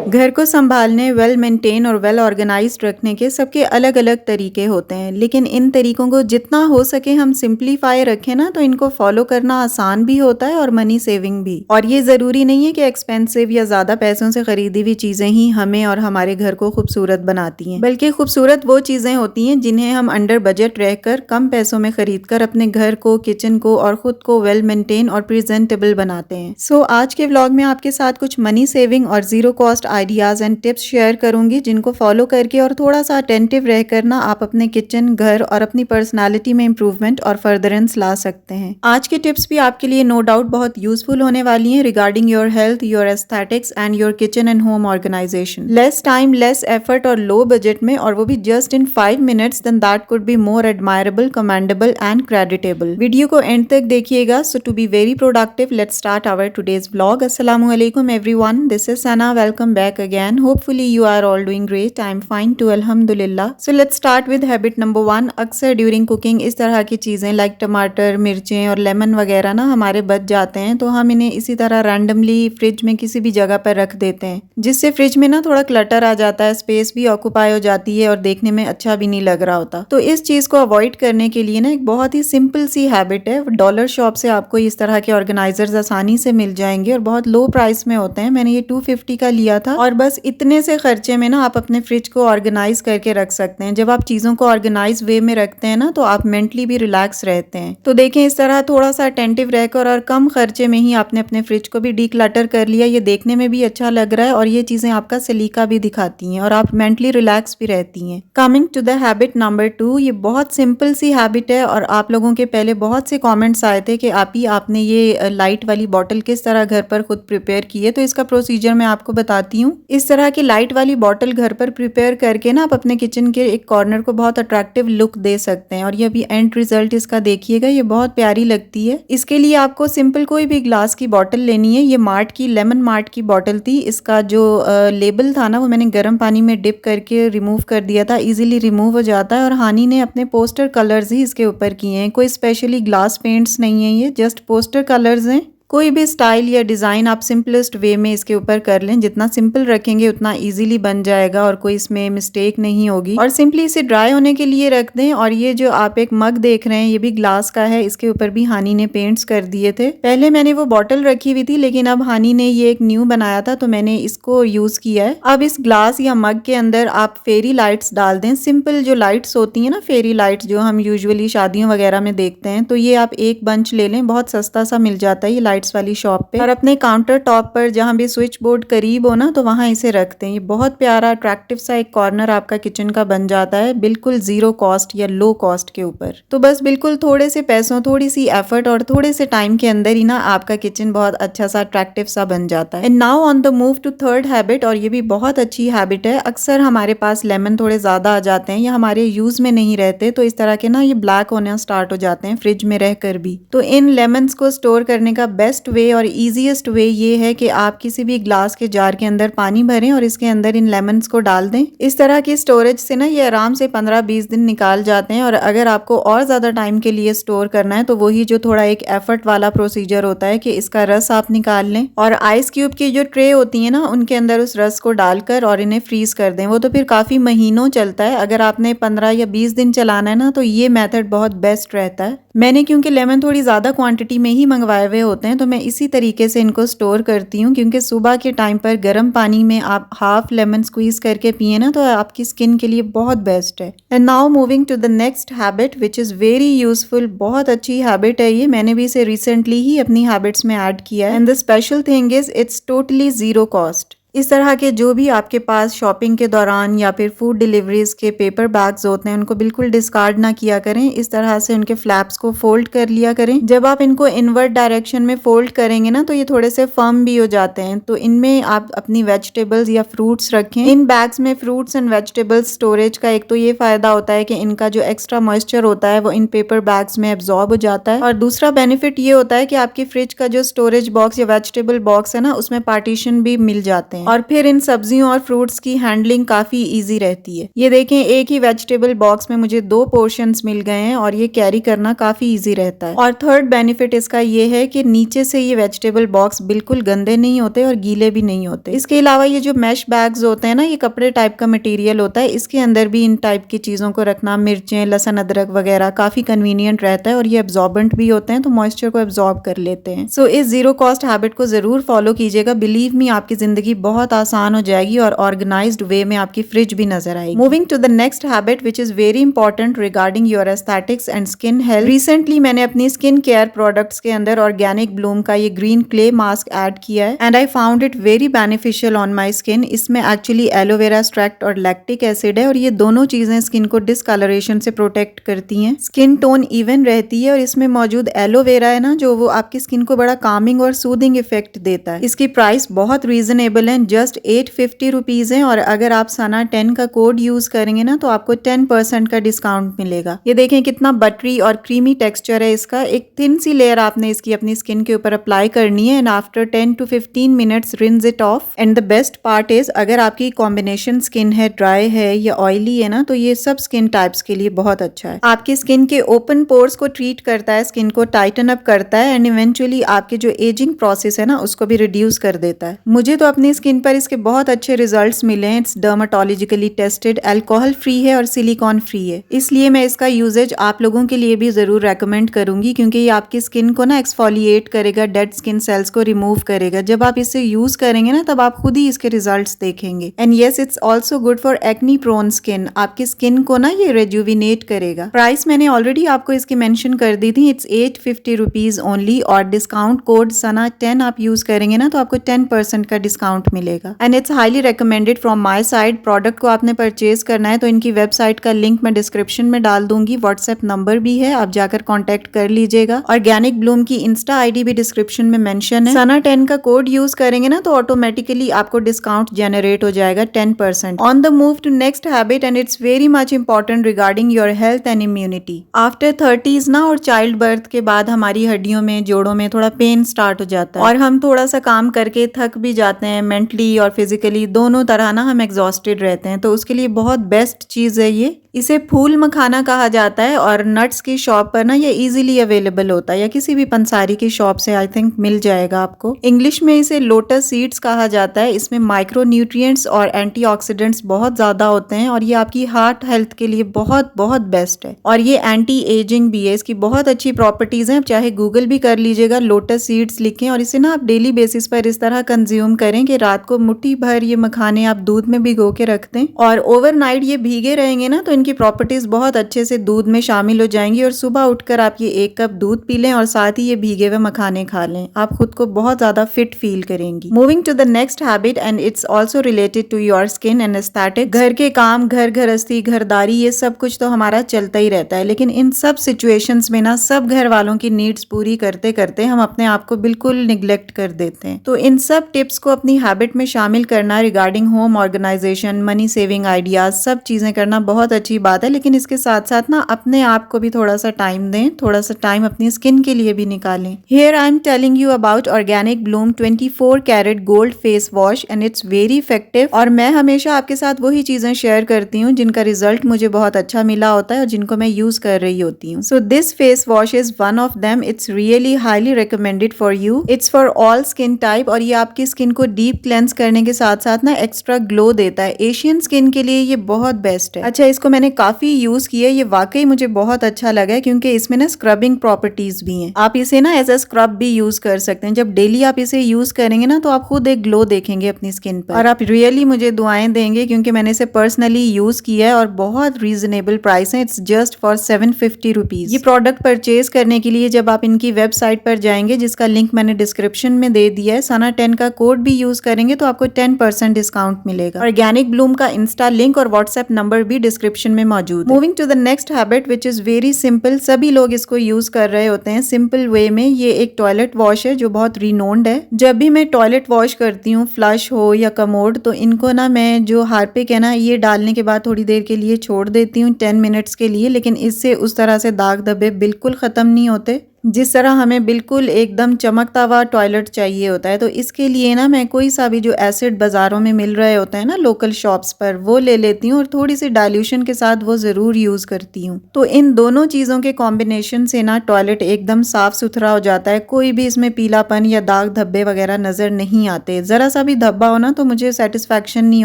घर को संभालने, वेल मेंटेन और वेल ऑर्गेनाइज्ड रखने के सबके अलग-अलग तरीके होते हैं, लेकिन इन तरीकों को जितना हो सके हम सिंप्लीफाई रखें ना तो इनको फॉलो करना आसान भी होता है और मनी सेविंग भी। और ये ज़रूरी नहीं है कि एक्सपेंसिव या ज़्यादा पैसों से खरीदी हुई चीज़ें ही हमें और हमारे घर को खूबसूरत बनाती हैं, बल्कि खूबसूरत वो चीज़ें होती हैं जिन्हें हम अंडर बजट रहकर कम पैसों में खरीद कर अपने घर को, किचन को और खुद को वेल मेंटेन और प्रेजेंटेबल बनाते हैं। सो आज के व्लॉग में आपके साथ कुछ मनी सेविंग और zero cost ideas and tips share करूंगी, जिनको फॉलो करके और थोड़ा सा अटेंटिव रहकर ना आप अपने किचन, घर और अपनी पर्सनालिटी में इंप्रूवमेंट और फर्दरेंस ला सकते हैं। आज की टिप्स भी आपके लिए नो डाउट बहुत यूजफुल होने वाली हैं regarding your health, your aesthetics and your kitchen and home organisation. Less time, less effort और लो बजट में, और वो भी just in 5 minutes, then that could be more admirable, commendable and creditable. Video को end तक देखिएगा। So to be very productive, let's start our today's vlog. अस्सलामु अलैकुम everyone, this is Sana, welcome back again. Hopefully you are all doing great. I'm fine too, alhamdulillah. So let's start with habit number 1. अक्सर during cooking इस तरह की चीज़ें like टमाटर, मिर्चें और लेमन वगैरह ना हमारे बच जाते हैं, तो हम इन्हें इसी तरह रैंडमली फ्रिज में किसी भी जगह पर रख देते हैं, जिससे फ्रिज में ना थोड़ा क्लटर आ जाता है, स्पेस भी ऑक्यूपाई हो जाती है और देखने में अच्छा भी नहीं लग रहा होता। तो इस चीज़ को अवॉइड करने के लिए ना एक बहुत ही सिंपल सी हैबिट है। डॉलर शॉप से आपको इस तरह के ऑर्गेनाइजर्स आसानी से मिल जाएंगे और बहुत लो प्राइस में होते हैं। मैंने ये 250 का लिया था और बस इतने से खर्चे में ना आप अपने फ्रिज को ऑर्गेनाइज करके रख सकते हैं। जब आप चीज़ों को ऑर्गेनाइज वे में रखते हैं ना तो आप मेंटली भी रिलैक्स रहते हैं। तो देखें, इस तरह थोड़ा सा अटेंटिव रहकर और कम खर्चे में ही आपने अपने फ्रिज को भी डीक्लटर कर लिया। ये देखने में भी अच्छा लग रहा है और ये चीज़ें आपका सलीका भी दिखाती हैं और आप मेंटली रिलैक्स भी रहती हैं। Coming to the habit number 2, ये बहुत सिंपल सी हैबिट है और आप लोगों के पहले बहुत से कॉमेंट्स आए थे कि आपने ये लाइट वाली बॉटल किस तरह घर पर खुद प्रिपेयर की है। तो इसका प्रोसीजर मैं आपको बताती हूँ। इस तरह की लाइट वाली बॉटल घर पर प्रिपेयर करके ना आप अपने किचन के एक कॉर्नर को बहुत अट्रैक्टिव लुक दे सकते हैं। और ये अभी एंड रिजल्ट इसका देखिएगा, ये बहुत प्यारी लगती है। इसके लिए आपको सिंपल कोई भी ग्लास की बॉटल लेनी है। ये मार्ट की, लेमन मार्ट की बॉटल थी। इसका जो लेबल था ना वो मैंने गर्म पानी में डिप करके रिमूव कर दिया था। इजीली रिमूव हो जाता है और हानि ने अपने पोस्टर कलर्स ही इसके ऊपर किए हैं। कोई स्पेशली ग्लास पेंट्स नहीं है, ये जस्ट पोस्टर कलर्स हैं। कोई भी स्टाइल या डिज़ाइन आप सिंपलेस्ट वे में इसके ऊपर कर लें। जितना सिंपल रखेंगे उतना इजीली बन जाएगा और कोई इसमें मिस्टेक नहीं होगी। और सिंपली इसे ड्राई होने के लिए रख दें। और ये जो आप एक मग देख रहे हैं ये भी ग्लास का है। इसके ऊपर भी हानि ने पेंट्स कर दिए थे। पहले मैंने वो बॉटल रखी हुई थी, लेकिन अब हानि ने ये एक न्यू बनाया था तो मैंने इसको यूज किया है। अब इस ग्लास या मग के अंदर आप फेरी लाइट्स डाल दें। सिंपल जो लाइट्स होती है ना, फेरी लाइट्स जो हम यूजुअली शादियों वगैरह में देखते हैं, तो ये आप एक बंच ले लें। बहुत सस्ता सा मिल जाता है ये लाइट्स वाली शॉप पे। और अपने काउंटर टॉप पर जहां भी स्विच बोर्ड करीब हो ना तो वहां इसे रखते हैं। ये बहुत प्यारा अट्रैक्टिव सा एक कॉर्नर आपका किचन का बन जाता है, बिल्कुल जीरो कॉस्ट या लो कॉस्ट के ऊपर। तो बस बिल्कुल थोड़े से पैसों, थोड़ी सी एफर्ट और थोड़े से टाइम के अंदर ही ना आपका किचन बहुत अच्छा सा अट्रैक्टिव सा बन जाता है। And now on the move to third habit, और ये भी बहुत अच्छी हैबिट है। अक्सर हमारे पास लेमन थोड़े ज्यादा आ जाते हैं या हमारे यूज में नहीं रहते, तो इस तरह के ना ये ब्लैक होना स्टार्ट हो जाते हैं फ्रिज में रहकर भी। तो इन लेमन्स को स्टोर करने का बेस्ट वे और ईजीएस्ट वे ये है कि आप किसी भी ग्लास के जार के अंदर पानी भरें और इसके अंदर इन लेमन्स को डाल दें। इस तरह की स्टोरेज से ना ये आराम से 15-20 दिन निकाल जाते हैं। और अगर आपको और ज्यादा टाइम के लिए स्टोर करना है तो वही जो थोड़ा एक एफर्ट वाला प्रोसीजर होता है कि इसका रस आप निकाल लें और आइस क्यूब की जो ट्रे होती है ना उनके अंदर उस रस को डालकर और इन्हें फ्रीज कर दें। वो तो फिर काफी महीनों चलता है। अगर आपने 15 या 20 दिन चलाना है ना तो ये मेथड बहुत बेस्ट रहता है। मैंने क्योंकि लेमन थोड़ी ज्यादा क्वांटिटी में ही मंगवाए हुए होते हैं तो मैं इसी तरीके से इनको स्टोर करती हूँ, क्योंकि सुबह के टाइम पर गर्म पानी में आप हाफ लेमन स्क्वीज करके पिए ना तो आपकी स्किन के लिए बहुत बेस्ट है। And now moving to the next habit which is very useful. बहुत अच्छी हैबिट है ये, मैंने भी इसे रिसेंटली ही अपनी हैबिट्स में ऐड किया है। And the special thing is it's totally zero cost. इस तरह के जो भी आपके पास शॉपिंग के दौरान या फिर फूड डिलीवरीज के पेपर बैग्स होते हैं उनको बिल्कुल डिस्कार्ड ना किया करें। इस तरह से उनके फ्लैप्स को फोल्ड कर लिया करें। जब आप इनको इनवर्ट डायरेक्शन में फोल्ड करेंगे ना तो ये थोड़े से फर्म भी हो जाते हैं। तो इनमें आप अपनी वेजिटेबल्स या फ्रूट्स रखें। इन बैग्स में फ्रूट्स एंड वेजिटेबल्स स्टोरेज का एक तो ये फायदा होता है कि इनका जो एक्स्ट्रा मॉइस्चर होता है वो इन पेपर बैग्स में एब्जॉर्ब हो जाता है। और दूसरा बेनिफिट ये होता है कि आपकी फ्रिज का जो स्टोरेज बॉक्स या वेजिटेबल बॉक्स है ना उसमें पार्टीशन भी मिल जाते हैं। हैं और फिर इन सब्जियों और फ्रूट्स की हैंडलिंग काफी ईजी रहती है। ये देखें, एक ही वेजिटेबल बॉक्स में मुझे 2 पोर्शंस मिल गए हैं और ये कैरी करना काफी ईजी रहता है। और थर्ड बेनिफिट इसका ये है कि नीचे से ये वेजिटेबल बॉक्स बिल्कुल गंदे नहीं होते और गीले भी नहीं होते। इसके अलावा ये जो मैश बैग्स होते हैं ना, ये कपड़े टाइप का मटेरियल होता है, इसके अंदर भी इन टाइप की चीजों को रखना, मिर्चें, लहसुन, अदरक वगैरह काफी कन्वीनियंट रहता है और ये एब्जॉर्बेंट भी होते हैं तो मॉइस्चर को एब्जॉर्ब कर लेते हैं। सो इस जीरो कॉस्ट हैबिट को जरूर फॉलो कीजिएगा। बिलीव मी, आपकी जिंदगी बहुत आसान हो जाएगी और ऑर्गेनाइज्ड वे में आपकी फ्रिज भी नजर आएगी। Moving to the next habit which is very important regarding your aesthetics and skin health. Recently मैंने अपनी स्किन केयर प्रोडक्ट्स के अंदर ऑर्गेनिक ब्लूम का ये ग्रीन क्ले मास्क ऐड किया है and I found it very beneficial on my skin. इसमें actually aloe vera extract और लैक्टिक एसिड है और ये दोनों चीजें स्किन को डिसकलरेशन से प्रोटेक्ट करती हैं, स्किन टोन इवन रहती है और इसमें मौजूद एलोवेरा है ना, जो वो आपकी स्किन को बड़ा कामिंग और सूदिंग इफेक्ट देता है। इसकी प्राइस बहुत रीजनेबल है, जस्ट 850 रुपीज है और अगर आप सना 10 का कोड यूज करेंगे ना तो आपको 10% का डिस्काउंट मिलेगा। ये देखें कितना बटरी और क्रीमी टेक्सचर है इसका। एक थिन सी लेयर आपने इसकी अपनी स्किन के ऊपर अप्लाई करनी है and after 10 to 15 minutes rinse it of. And the best part is, अगर आपकी कॉम्बिनेशन स्किन है, ड्राई है या ऑयली है ना, तो ये सब स्किन टाइप्स के लिए बहुत अच्छा है। आपकी स्किन के ओपन पोर्स को ट्रीट करता है, स्किन को टाइटन अप करता है एंड इवेंचुअली आपके जो एजिंग प्रोसेस है ना उसको भी रिड्यूस कर देता है। मुझे तो अपनी स्किन पर इसके बहुत अच्छे रिजल्ट्स मिले हैं। It's dermatologically tested, alcohol free है और सिलिकॉन फ्री है, इसलिए मैं इसका यूजेज आप लोगों के लिए भी जरूर रेकमेंड करूंगी क्योंकि ये आपकी स्किन को ना एक्सफोलिएट करेगा, डेड स्किन सेल्स को रिमूव करेगा। जब आप इसे यूज करेंगे ना तब आप खुद ही इसके रिजल्ट्स देखेंगे। And yes, it's also good for acne prone skin. आपकी स्किन को ना ये रेजुविनेट करेगा। प्राइस मैंने ऑलरेडी आपको इसकी मेंशन कर दी थी, इट्स 850 रुपीज ओनली और डिस्काउंट कोड सना 10 आप यूज करेंगे ना तो आपको 10% का डिस्काउंट मिलेगा and it's highly recommended from my side. Product को आपने परचेज करना है तो इनकी वेबसाइट का लिंक मैं डिस्क्रिप्शन में डाल दूंगी, व्हाट्सएप नंबर भी है, आप जाकर कॉन्टेक्ट कर लीजिएगा। ऑर्गेनिक ब्लूम की इंस्टा आईडी भी डिस्क्रिप्शन में मेंशन है। सना 10 का कोड यूज करेंगे ना तो ऑटोमेटिकली आपको डिस्काउंट जनरेट हो जाएगा 10%। On the move to next habit and it's very much important regarding your health and immunity. After 30s ना और चाइल्ड बर्थ के बाद हमारी हड्डियों में, जोड़ों में थोड़ा पेन स्टार्ट हो जाता है और हम थोड़ा सा काम करके थक भी जाते हैं, मेंटली और फिजिकली दोनों तरह ना हम एग्जॉस्टेड रहते हैं। तो उसके लिए बहुत बेस्ट चीज है ये। इसे फूल मखाना कहा जाता है और नट्स की शॉप पर ना ये इजीली अवेलेबल होता है या किसी भी पंसारी की शॉप से आई थिंक मिल जाएगा आपको। इंग्लिश में इसे लोटस सीड्स कहा जाता है। इसमें माइक्रो न्यूट्रिएंट्स और एंटीऑक्सीडेंट्स बहुत ज्यादा होते हैं और ये आपकी हार्ट हेल्थ के लिए बहुत बहुत बेस्ट है और ये एंटी एजिंग भी है। इसकी बहुत अच्छी प्रॉपर्टीज हैं, चाहे गूगल भी कर लीजिएगा, लोटस सीड्स लिखें और इसे ना आप डेली बेसिस पर इस तरह कंज्यूम करें कि रात को मुट्ठी भर ये मखाने आप दूध में भिगो के रख दें और ओवरनाइट ये भीगे रहेंगे ना तो इनकी प्रॉपर्टीज बहुत अच्छे से दूध में शामिल हो जाएंगी और सुबह उठकर आप ये 1 कप दूध पी लें और साथ ही ये भीगे हुए मखाने खा लें, आप खुद को बहुत ज्यादा फिट फील करेंगी। Moving to the next habit and it's also related to your skin and aesthetic. घर के काम, घर गृहस्थी, घरदारी, ये सब कुछ तो हमारा चलता ही रहता है, लेकिन इन सब सिचुएशंस में ना सब घर वालों की नीड्स पूरी करते करते हम अपने आप को बिल्कुल निग्लेक्ट कर देते हैं। तो इन सब टिप्स को अपनी हैबिट में शामिल करना regarding home organisation, money saving ideas, सब चीजें करना बहुत अच्छी बात है, लेकिन इसके साथ साथ ना अपने आप को भी थोड़ा सा टाइम दें, थोड़ा सा टाइम अपनी स्किन के लिए भी निकालें। Here I am telling you about Organic Bloom 24 carat gold face wash and it's very effective. और मैं हमेशा आपके साथ वही चीजें शेयर करती हूँ जिनका रिजल्ट मुझे बहुत अच्छा मिला होता है और जिनको मैं यूज कर रही होती हूँ। So this face wash is one of them. It's really highly recommended for you. It's for all skin type और ये आपकी स्किन को डीप क्लेंस करने के साथ साथ ना एक्स्ट्रा ग्लो देता है। एशियन स्किन के लिए ये बहुत बेस्ट है। अच्छा, इसको मैंने काफी यूज किया, ये वाकई मुझे बहुत अच्छा लगा है क्योंकि इसमें ना स्क्रबिंग प्रॉपर्टीज भी हैं। आप इसे ना एज अ स्क्रब भी यूज कर सकते हैं। जब डेली आप इसे यूज करेंगे ना तो आप खुद एक ग्लो देखेंगे अपनी स्किन पर और आप रियली मुझे दुआएं देंगे क्योंकि मैंने इसे पर्सनली यूज किया है और बहुत रीजनेबल प्राइस है। It's just for 750 rupees. ये प्रोडक्ट परचेज करने के लिए जब आप इनकी वेबसाइट पर जाएंगे, जिसका लिंक मैंने डिस्क्रिप्शन में दे दिया है, सना 10 का कोड भी यूज करेंगे तो आपको 10% डिस्काउंट मिलेगा। ऑर्गेनिक ब्लूम का इंस्टा लिंक और व्हाट्सएप नंबर भी डिस्क्रिप्शन में मौजूद है। Moving to the next habit which is very simple, सभी लोग इसको यूज कर रहे होते हैं सिंपल वे में। ये एक टॉयलेट वॉश है जो बहुत रिनोन्ड है। जब भी मैं टॉयलेट वॉश करती हूँ, फ्लश हो या कमोड, तो इनको ना मैं जो हार्पिक है ना, ये डालने के बाद थोड़ी देर के लिए छोड़ देती हूँ 10 मिनट्स के लिए, लेकिन इससे उस तरह से दाग धब्बे बिल्कुल खत्म नहीं होते। जिस तरह हमें बिल्कुल एकदम चमकता हुआ टॉयलेट चाहिए होता है, तो इसके लिए ना मैं कोई सा भी जो एसिड बाज़ारों में मिल रहे होते हैं ना लोकल शॉप्स पर, वो ले लेती हूँ और थोड़ी-सी डाइल्यूशन के साथ वो ज़रूर यूज़ करती हूँ। तो इन दोनों चीज़ों के कॉम्बिनेशन से ना टॉयलेट एकदम साफ-सुथरा हो जाता है, कोई भी इसमें पीलापन या दाग धब्बे वगैरह नज़र नहीं आते। ज़रा-सा भी धब्बा हो ना तो मुझे सैटिस्फैक्शन नहीं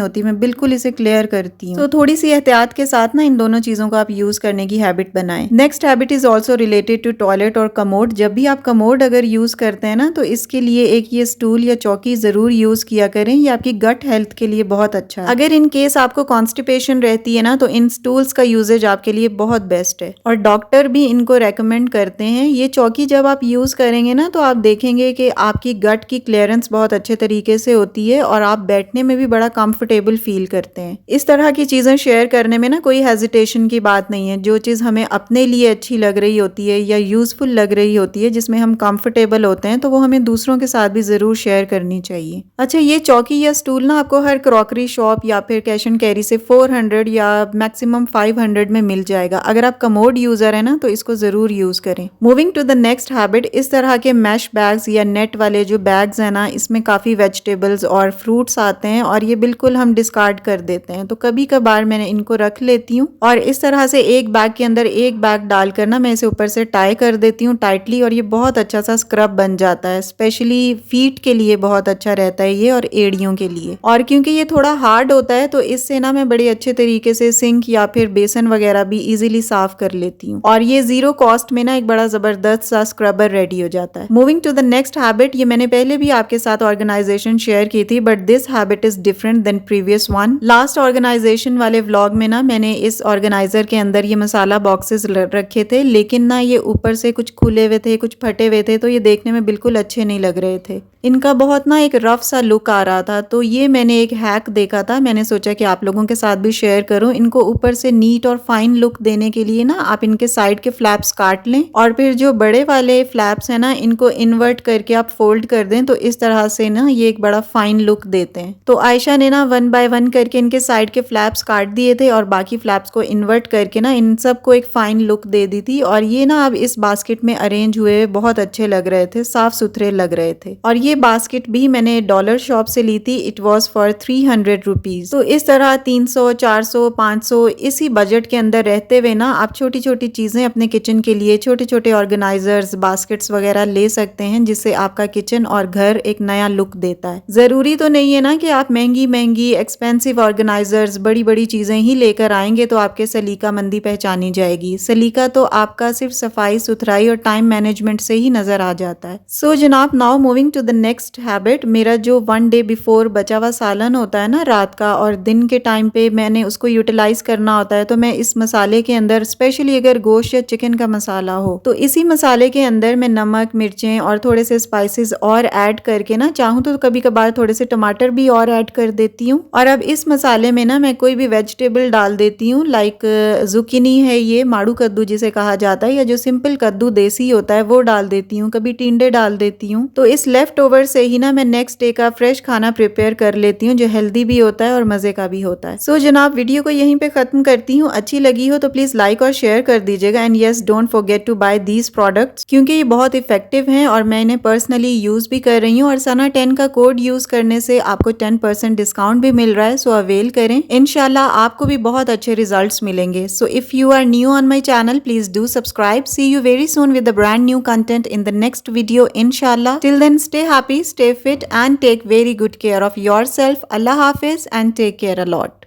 होती, मैं बिल्कुल इसे क्लियर करती हूँ। तो थोड़ी-सी एहतियात के साथ ना इन दोनों चीज़ों को आप यूज़ करने की हैबिट बनाएँ। Next habit is also related to toilet और कमोड। जब भी आप कमोड अगर यूज़ करते हैं ना तो इसके लिए एक ये स्टूल या चौकी ज़रूर यूज़ किया करें, ये आपकी गट हेल्थ के लिए बहुत अच्छा है। अगर इन केस आपको कॉन्स्टिपेशन रहती है ना तो इन स्टूल्स का यूजेज आपके लिए बहुत बेस्ट है और डॉक्टर भी इनको रेकमेंड करते हैं। ये चौकी जब आप यूज़ करेंगे ना तो आप देखेंगे कि आपकी गट की क्लियरेंस बहुत अच्छे तरीके से होती है और आप बैठने में भी बड़ा कंफर्टेबल फील करते हैं। इस तरह की चीज़ें शेयर करने में ना कोई हेजिटेशन की बात नहीं है। जो चीज़ हमें अपने लिए अच्छी लग रही होती है या यूजफुल लग रही होती है, जिसमें हम कंफर्टेबल होते हैं, तो वो हमें दूसरों के साथ भी जरूर शेयर करनी चाहिए। अच्छा, ये चौकी या स्टूल ना आपको हर क्रॉकरी शॉप या फिर कैश एंड कैरी से 400 या मैक्सिमम 500 में मिल जाएगा। अगर आप कमोड यूजर है ना तो इसको जरूर यूज करें। Moving to the next habit, इस तरह के मैश बैग्स या नेट वाले जो बैग्स है ना, इसमें काफी वेजिटेबल्स और फ्रूट्स आते हैं और ये बिल्कुल हम डिस्कार्ड कर देते हैं। तो कभी कभार मैंने इनको रख लेती हूँ और इस तरह से एक बैग के अंदर एक बैग डालकर ना मैं इसे ऊपर से टाई कर देती हूँ टाइटली और ये बहुत अच्छा सा स्क्रब बन जाता है। स्पेशली फीट के लिए बहुत अच्छा रहता है ये और एड़ियों के लिए। और क्योंकि ये थोड़ा हार्ड होता है तो इससे ना मैं बड़े अच्छे तरीके से सिंक या फिर बेसन वगैरह भी इजीली साफ कर लेती हूँ और ये जीरो कॉस्ट में ना एक बड़ा जबरदस्त सा स्क्रबर रेडी हो जाता है। Moving to the next habit, ये मैंने पहले भी आपके साथ ऑर्गेनाइजेशन शेयर की थी but this habit is different than previous one. Last organisation वाले व्लॉग में ना मैंने इस ऑर्गेनाइजर के अंदर ये मसाला बॉक्सेस रखे थे, लेकिन ना ये ऊपर से कुछ खुले हुए थे, कुछ फटे हुए थे, तो ये देखने में बिल्कुल अच्छे नहीं लग रहे थे। इनका बहुत ना एक रफ सा लुक आ रहा था। तो ये मैंने एक हैक देखा था, मैंने सोचा कि आप लोगों के साथ भी शेयर करूं। इनको ऊपर से नीट और फाइन लुक देने के लिए ना आप इनके साइड के फ्लैप्स काट लें और फिर जो बड़े वाले फ्लैप्स हैं ना इनको इन्वर्ट करके आप फोल्ड कर दें, तो इस तरह से ना ये एक बड़ा फाइन लुक देते हैं। तो आयशा ने ना 1 बाय 1 करके इनके साइड के फ्लैप्स काट दिए थे और बाकी फ्लैप्स को इन्वर्ट करके ना इन सबको एक फाइन लुक दे दी थी और ये ना अब इस बास्केट में अरेंज हुए बहुत अच्छे लग रहे थे, साफ सुथरे लग रहे थे। और ये बास्केट भी मैंने डॉलर शॉप से ली थी, इट वॉज फॉर 300 रुपीज। तो इस तरह 300, 400, 500 इसी बजट के अंदर रहते हुए ना आप छोटी छोटी चीजें अपने किचन के लिए छोटे छोटे ऑर्गेनाइजर्स, बास्केट्स वगैरह ले सकते हैं, जिससे आपका किचन और घर एक नया लुक देता है। जरूरी तो नहीं है ना कि आप महंगी महंगी एक्सपेंसिव ऑर्गेनाइजर्स, बड़ी बड़ी चीजें ही लेकर आएंगे तो आपके सलीका मंदी पहचानी जाएगी। सलीका तो आपका सिर्फ सफाई सुथराई और टाइम मैनेजमेंट से ही नजर आ जाता है। सो जनाब, now moving to the next habit, मेरा जो 1 डे बिफोर बचा हुआ सालन होता है ना रात का, और दिन के टाइम पे मैंने उसको यूटिलाइज करना होता है, तो मैं इस मसाले के अंदर, स्पेशली अगर गोश्त या चिकन का मसाला हो, तो इसी मसाले के अंदर मैं नमक, मिर्चें और थोड़े से स्पाइसेस और ऐड करके ना, चाहूँ तो कभी कभार थोड़े से टमाटर भी और ऐड कर देती हूँ। और अब इस मसाले में ना मैं कोई भी वेजिटेबल डाल देती हूँ, लाइक जुकीनी है, ये माड़ू कद्दू जिसे कहा जाता है, या जो सिंपल कद्दू देसी होता है वो डाल देती हूँ, कभी टिंडे डाल देती हूँ। तो इस लेफ्ट ओवर से ही ना मैं नेक्स्ट डे का फ्रेश खाना प्रिपेयर कर लेती हूँ, जो हेल्दी भी होता है और मजे का भी होता है। सो जनाब, वीडियो को यहीं पे खत्म करती हूँ। अच्छी लगी हो तो प्लीज लाइक और शेयर कर दीजिएगा and yes, don't forget to buy these products, क्योंकि ये बहुत इफेक्टिव हैं और मैं इन्हें पर्सनली यूज भी कर रही हूँ और सना 10 का कोड यूज करने से आपको 10% डिस्काउंट भी मिल रहा है। सो अवेल करें, इंशाल्लाह आपको भी बहुत अच्छे रिजल्ट्स मिलेंगे। So if you are new on my channel, please do subscribe. See you very soon with a brand new content in the next video, inshallah. Till then, stay happy, stay fit and take very good care of yourself. Allah Hafiz and take care a lot.